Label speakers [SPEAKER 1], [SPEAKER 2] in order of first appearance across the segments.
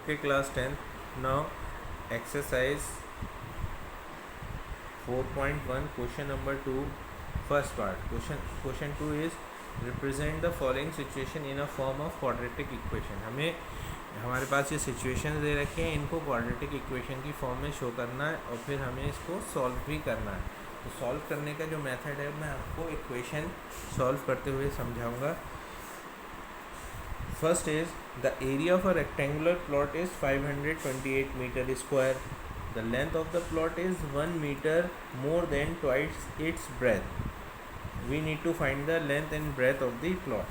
[SPEAKER 1] Okay, class 10. Now, exercise 4.1, question number 2, first part. Question 2 is represent the following situation in a form of quadratic equation. हमारे पास ये situation दे रखे हैं, इनको quadratic equation की form में show करना है और फिर हमें इसको सॉल्व भी करना है. तो सॉल्व करने का जो मेथड है मैं आपको इक्वेशन सॉल्व करते हुए समझाऊंगा. First is the area of a rectangular plot is 528 meter square. The length of the plot is 1 meter more than twice its breadth. We need to find the length and breadth of the plot.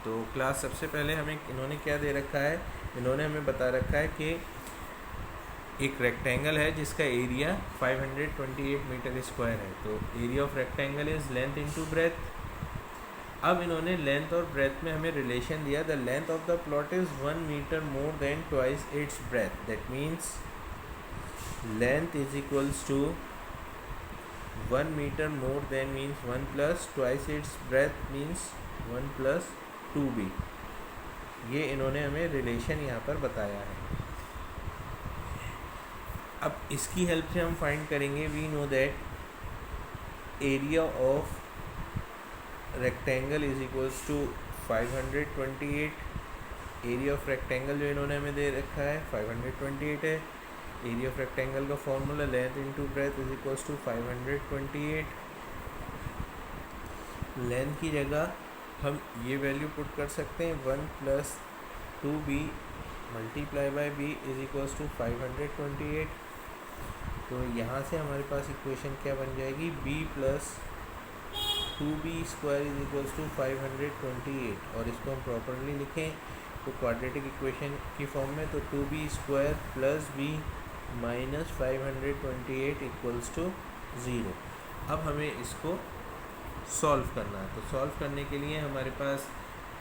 [SPEAKER 1] तो class सबसे पहले हमें इन्होंने क्या दे रखा है, इन्होंने हमें बता रखा है कि एक रेक्टेंगल है जिसका एरिया 528 मीटर स्क्वायर है. तो area of rectangle is length into breadth. अब इन्होंने लेंथ और ब्रेथ में हमें रिलेशन दिया. The length of the plot is 1 metre more than twice its breadth. That means length is equals to 1 metre more than means 1 plus twice its breadth means 1 plus 2b. ये इन्होंने हमें relation यहाँ पर बताया है. अब इसकी हेल्प से हम फाइंड करेंगे. We know that area of rectangle is equals to 528. Area of rectangle जो इन्होंने हमें दे रखा है 528 है. एरिया ऑफ रेक्टेंगल का formula length into breadth is equals to 528. Length की जगह हम ये वैल्यू पुट कर सकते हैं 1 plus 2b multiply by b is equals to 528. तो यहाँ से हमारे पास इक्वेशन क्या बन जाएगी, b plus 2b square is equals to 528. और इसको हम प्रॉपरली लिखें तो क्वाड्रेटिक इक्वेशन की फॉर्म में, तो 2b square plus b minus 528 equals to 0. अब हमें इसको सॉल्व करना है. तो सॉल्व करने के लिए हमारे पास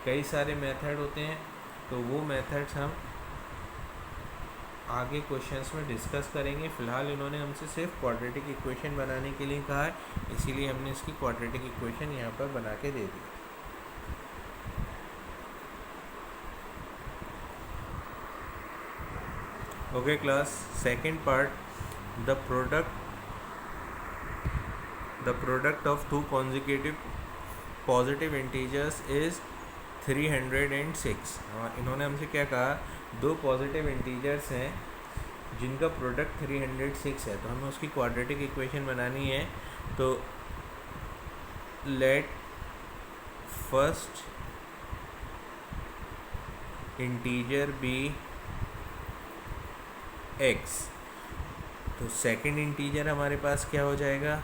[SPEAKER 1] कई सारे मेथड होते हैं. तो वो मेथड्स हम आगे क्वेश्चंस में डिस्कस करेंगे. फ़िलहाल इन्होंने हमसे सिर्फ क्वाड्रेटिक इक्वेशन बनाने के लिए कहा है, इसीलिए हमने इसकी क्वाड्रेटिक इक्वेशन यहाँ पर बना के दे दी. Okay class, second part. The product of two consecutive positive integers is 306. इन्होंने हमसे क्या कहा, दो पॉजिटिव इंटीजर्स हैं जिनका प्रोडक्ट 306 है. तो हमें उसकी क्वाड्रेटिक इक्वेशन बनानी है. तो let first integer be x. तो सेकंड इंटीजर हमारे पास क्या हो जाएगा,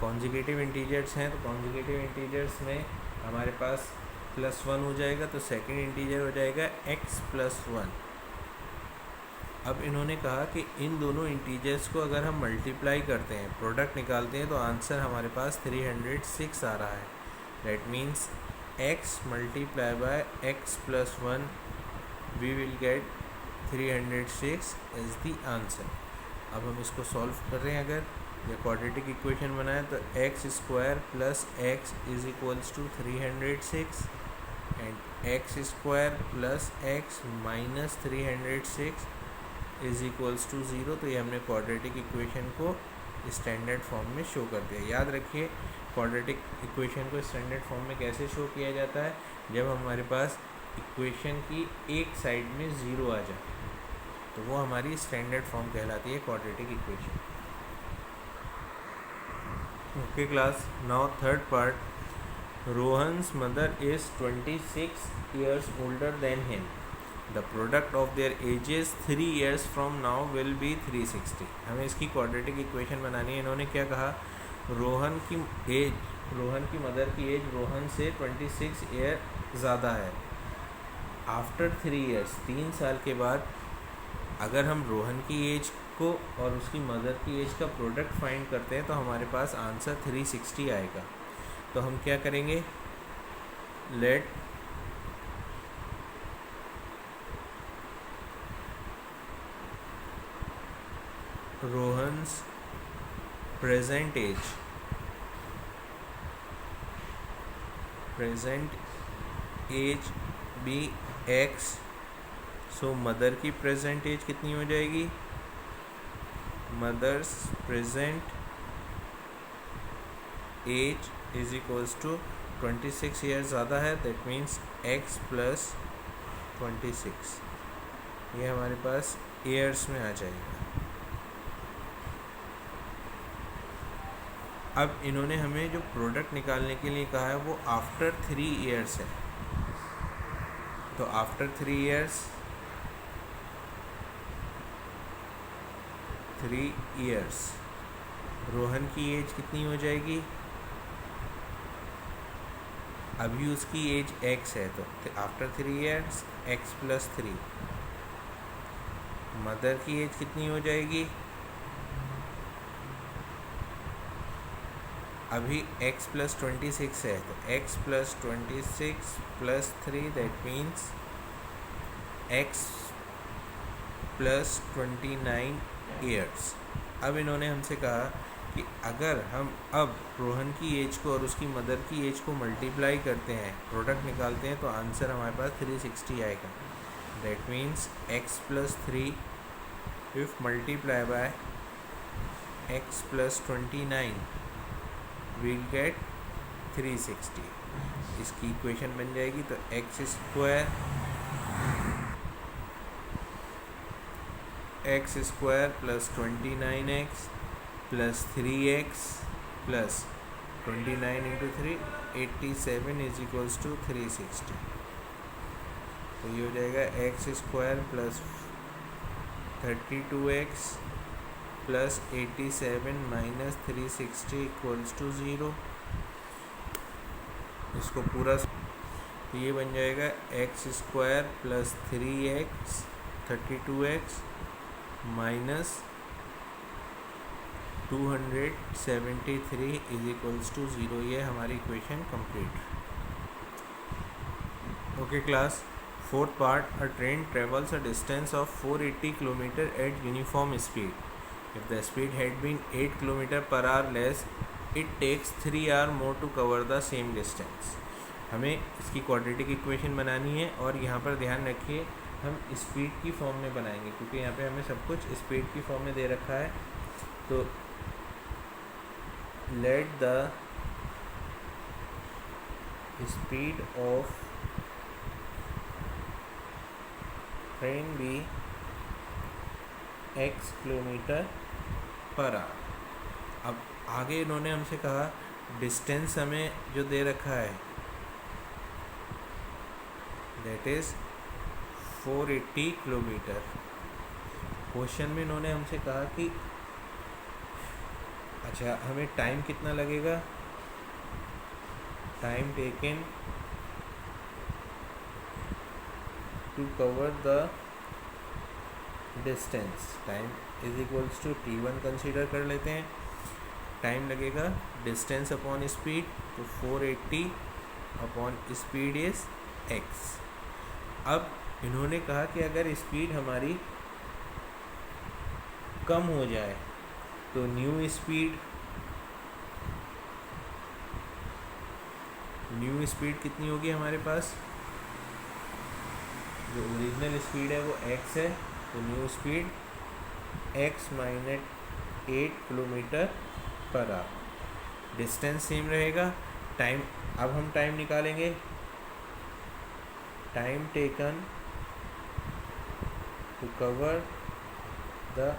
[SPEAKER 1] कॉन्जिक्यूटिव इंटीजर्स हैं. तो कॉन्जिक्यूटिव इंटीजर्स में हमारे पास +1 हो जाएगा. तो सेकंड इंटीजर हो जाएगा x + 1. अब इन्होंने कहा कि इन दोनों इंटीजर्स को अगर हम मल्टीप्लाई करते हैं, प्रोडक्ट निकालते हैं, तो आंसर हमारे पास 306 आ रहा है. That means x multiply by x + 1 we will get 306 is the answer. अब हम इसको सॉल्व कर रहे हैं. अगर ये क्वाड्रेटिक इक्वेशन बनाए तो x square plus x is equals to 306 and x square plus x minus 306 is equals to 0. तो ये हमने क्वाड्रेटिक इक्वेशन को स्टैंडर्ड फॉर्म में शो कर दिया. याद रखिए, क्वाड्रेटिक इक्वेशन को स्टैंडर्ड फॉर्म में कैसे शो किया जाता है, जब हमारे पास इक्वेशन की एक साइड में 0 आ जाए, तो वो हमारी स्टैंडर्ड फॉर्म कहलाती है quadratic equation. Okay class, now third part. Rohan's mother is 26 years older than him. The product of their ages 3 years from now will be 360. हमें इसकी क्वाड्रेटिक इक्वेशन बनानी है. इन्होंने क्या कहा, रोहन की मदर की एज रोहन से 26 ईयर ज़्यादा है. आफ्टर 3 years, 3 साल के बाद अगर हम रोहन की एज को और उसकी मदर की एज का प्रोडक्ट फाइंड करते हैं तो हमारे पास आंसर 360 आएगा. तो हम क्या करेंगे, let Rohan's present age be x, so mother की प्रेजेंट एज कितनी हो जाएगी? Mother's present age is equals to 26 years ज़्यादा है, दैट मीन्स एक्स प्लस 26, ये हमारे पास ईयर्स में आ जाएगा। अब इन्होंने हमें जो प्रोडक्ट निकालने के लिए कहा है वो आफ्टर 3 ईयर्स है, तो आफ्टर 3 ईयर्स रोहन की एज कितनी हो जाएगी? अभी उसकी एज x है, तो after 3 years x plus 3। Mother की एज कितनी हो जाएगी? अभी x प्लस 26 है, तो x plus 26 plus 3, that means x plus 29 years. अब इन्होंने हमसे कहा कि अगर हम अब रोहन की एज को और उसकी मदर की एज को मल्टीप्लाई करते हैं, प्रोडक्ट निकालते हैं, तो आंसर हमारे पास 360 आएगा। That means x plus 3 if multiply by x plus 29 will get 360। इसकी इक्वेशन बन जाएगी, तो x square plus 29x plus 3x plus 29 into 3 87 is equals to 360। तो ये हो जाएगा x square plus 32x plus 87 minus 360 equals to 0। इसको पूरा, तो ये बन जाएगा x square plus 3x 32x minus 273 is equals to 0। ये हमारी equation complete. Okay class, fourth part, a train travels a distance of 480 kilometre eight uniform speed. If the speed had been 8 km per hour less, it takes 3 hours more to cover the same distance। हमें इसकी quadratic equation बनानी है, और यहाँ पर ध्यान रखिए हम स्पीड की फॉर्म में बनाएंगे, क्योंकि यहाँ पे हमें सब कुछ स्पीड की फॉर्म में दे रखा है। तो let the speed of train be x kilometre per hour. अब आगे इन्होंने हमसे कहा डिस्टेंस हमें जो दे रखा है दैट इज़ 480 किलोमीटर। क्वेश्चन में इन्होंने हमसे कहा कि अच्छा हमें टाइम कितना लगेगा, time taken to cover the distance, time is equals to t1 consider कर लेते हैं। टाइम लगेगा डिस्टेंस अपॉन स्पीड, तो 480 अपॉन स्पीड इज x। अब इन्होंने कहा कि अगर स्पीड हमारी कम हो जाए तो न्यू स्पीड कितनी होगी हमारे पास? जो ओरिजिनल स्पीड है वो x है, तो new speed x minus 8 kilometre per hour. Distance same रहेगा, टाइम, अब हम टाइम निकालेंगे। Time taken to cover the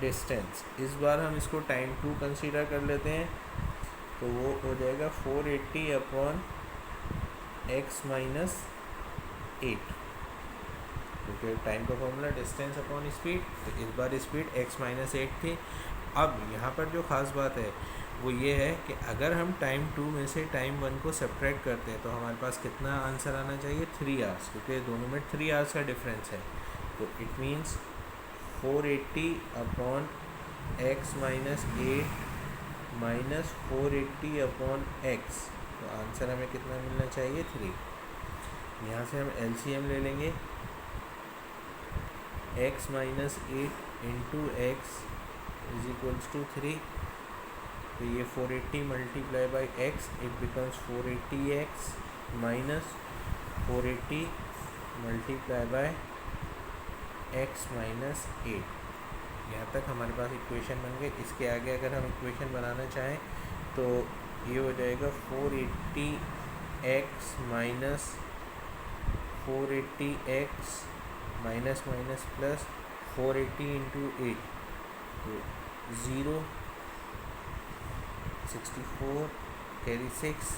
[SPEAKER 1] distance, इस बार हम इसको टाइम 2 कंसीडर कर लेते हैं, तो वो हो जाएगा 480 अपॉन x माइनस 8, क्योंकि टाइम का फॉर्मूला डिस्टेंस अपॉन स्पीड, तो इस बार स्पीड x माइनस 8 थी। अब यहाँ पर जो ख़ास बात है वो ये है कि अगर हम टाइम 2 में से टाइम 1 को सब्ट्रैक्ट करते हैं तो हमारे पास कितना आंसर आना चाहिए? 3 आवर्स, क्योंकि दोनों में 3 आवर्स का डिफरेंस है। तो it means 480 upon x minus 8 minus 480 upon x, तो आंसर हमें कितना मिलना चाहिए? 3। यहाँ से हम LCM ले लेंगे, x minus 8 into x is equals to 3, तो ये 480 multiply by x, it becomes 480x minus 480 multiply by x minus 8। यहाँ तक हमारे पास इक्वेशन बन गए। इसके आगे अगर हम इक्वेशन बनाना चाहें तो ये हो जाएगा 480x minus 480x minus minus plus 480 into 8 तो 0 64 कैरी 6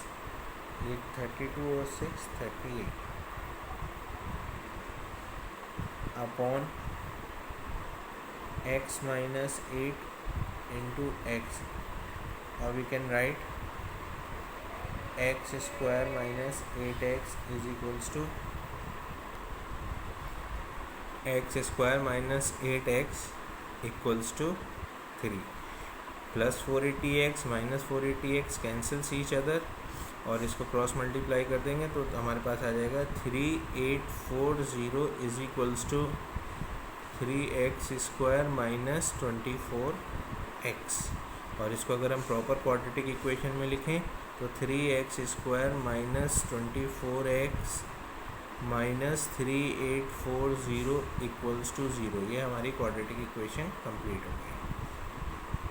[SPEAKER 1] ये 32 और 6 38 upon x minus 8 into x, or we can write x square minus 8x is equals to x square minus 8x equals to 3 plus 480x minus 480x cancels each other और इसको cross multiply कर देंगे तो हमारे पास आ जाएगा 3840 is equals to 3x square minus 24x। और इसको अगर हम प्रॉपर क्वाड्रेटिक इक्वेशन में लिखें तो 3x square minus 24x minus 3840 equals to 0। ये हमारी क्वाड्रेटिक इक्वेशन कंप्लीट हो गई।